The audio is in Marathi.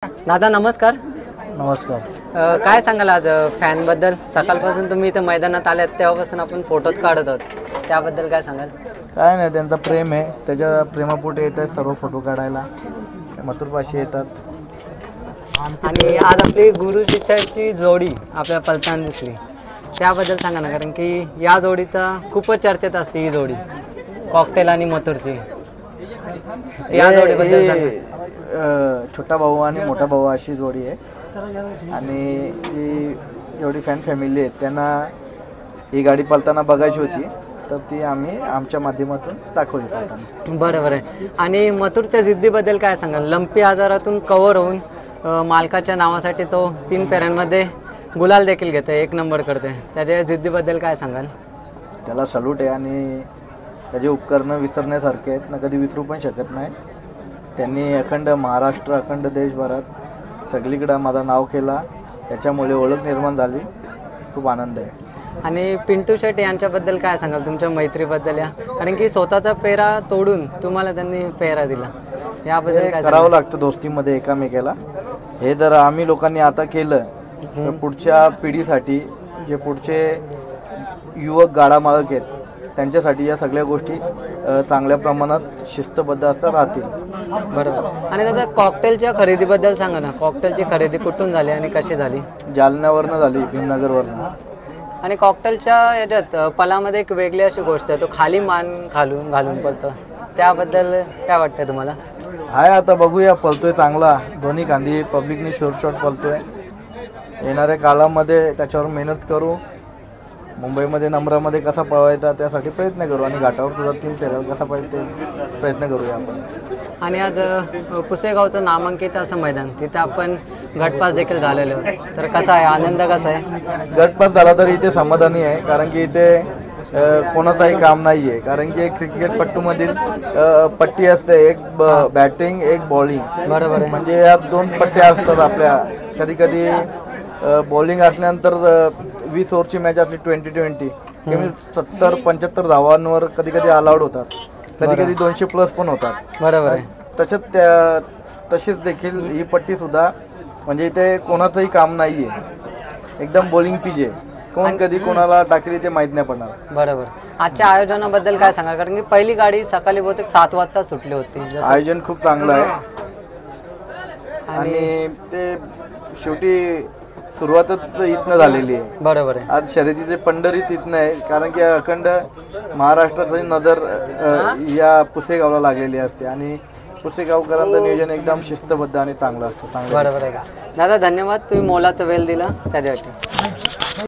दादा नमस्कार. नमस्कार. काय सांगाल आज फॅनबद्दल? सकाळपासून तुम्ही इथे मैदानात आल्यात तेव्हापासून आपण फोटोज काढत आहोत, त्याबद्दल काय सांगाल? काय नाही, त्यांचा प्रेम आहे, त्याच्या प्रेमापोटी येत आहेत सर्व फोटो काढायला, मथुरपाशी येतात. आणि आज आपली गुरु शिष्याची जोडी आपल्या पलताना दिसली, त्याबद्दल सांगा ना, कारण की या जोडीचा खूपच चर्चेत असते ही जोडी, कॉकटेल आणि मथुरची. या जोडीबद्दल सांगा. छोटा भाऊ आणि मोठा भाऊ अशी जोडी आहे आणि जी एवढी फॅन फॅमिली आहे त्यांना ही गाडी पळताना बघायची होती, तर ती आम्ही आमच्या माध्यमातून दाखवली पळताना. बरोबर आहे. आणि मथुरच्या जिद्दीबद्दल काय सांगाल? लंपी आजारातून कव्हर होऊन मालकाच्या नावासाठी तो 3 फेऱ्यांमध्ये गुलाल देखील घेतो, 1 नंबर करते, त्याच्या जिद्दीबद्दल काय सांगाल? त्याला सल्यूट आहे आणि त्याचे उपकरणं विसरण्यासारखे आहेत ना, कधी विसरू पण शकत नाही. त्यांनी अखंड महाराष्ट्र, अखंड देशभरात सगळीकडं माझं नाव केला, त्याच्यामुळे ओळख निर्माण झाली, खूप आनंद आहे. आणि पिंटू शेट यांच्याबद्दल काय सांगाल, तुमच्या मैत्रीबद्दल? या कारण की स्वतःचा पेरा तोडून तुम्हाला त्यांनी पेरा दिला, याबद्दल काय करावं लागतं दोस्तीमध्ये एकामेकाला. हे जर आम्ही लोकांनी आता केलं तर पुढच्या पिढीसाठी, जे पुढचे युवक गाडा मालक आहेत त्यांच्यासाठी या सगळ्या गोष्टी चांगल्या प्रमाणात शिस्तबद्ध असं राहतील. बरोबर. आणि दादा कॉकटेलच्या खरेदीबद्दल सांगा ना, कॉकटेलची खरेदी कुठून झाली आणि कशी झाली? जालन्यावरनं झाली, भीमनगरवरनं. आणि कॉकटेलच्या याच्यात पलामध्ये एक वेगळी अशी गोष्ट आहे, तो खाली मान घालून पळतो, त्याबद्दल काय वाटतं तुम्हाला? हाय, आता बघूया, पळतोय चांगला, दोन्ही खांदी पब्लिकने शॉर्ट पळतोय. येणाऱ्या काळामध्ये त्याच्यावर मेहनत करू, मुंबईमध्ये नंबरामध्ये कसा पळवायचा त्यासाठी प्रयत्न करू आणि घाटावर सुद्धा 3 फेऱ्यावर कसा पळते प्रयत्न करूया आपण. आणि आज पुसेगावचं नामांकित असं मैदान, तिथे आपण गटपास देखील झालेलो आहोत, तर कसा आहे, आनंद कसा आहे? गटपास झाला तरी इथे समाधानी आहे, कारण की इथे कोणाचाही काम नाही आहे, कारण की एक क्रिकेटपट्टूमधील पट्टी असते, एक बॅटिंग एक बॉलिंग. बरोबर आहे. म्हणजे या 2 पट्ट्या असतात आपल्या. कधी कधी बॉलिंग असल्यानंतर 20 ओव्हरची मॅच असली 20-20 70-75 धावांवर कधी कधी अलाउड होतात, कधी कधी 200+ पण होतात. बरोबर आहे. तशीच देखील ही पट्टी सुद्धा, म्हणजे इथे कोणाचंही काम नाही आहे, एकदम बॉलिंग पिच आहे, कोण कधी कोणाला टाकेल ते माहीत नाही पडणार. बरोबर. आजच्या आयोजनाबद्दल काय सांगाल? कारण की पहिली गाडी सकाळी बहुतेक 7 वाजता सुटली होती. आयोजन खूप चांगलं आहे आणि ते शेवटी सुरुवातच इथनं झालेली आहे. बरोबर आहे. आज शर्यतीचे पंढरीत इथनं आहे, कारण की अखंड महाराष्ट्राची नजर या पुसेगावला लागलेली असते आणि पुसेगावकरांचं नियोजन एकदम शिस्तबद्ध आणि चांगलं असतं. बरोबर आहे का दादा? धन्यवाद, तुम्ही मोलाचा वेळ दिला त्याच्यासाठी.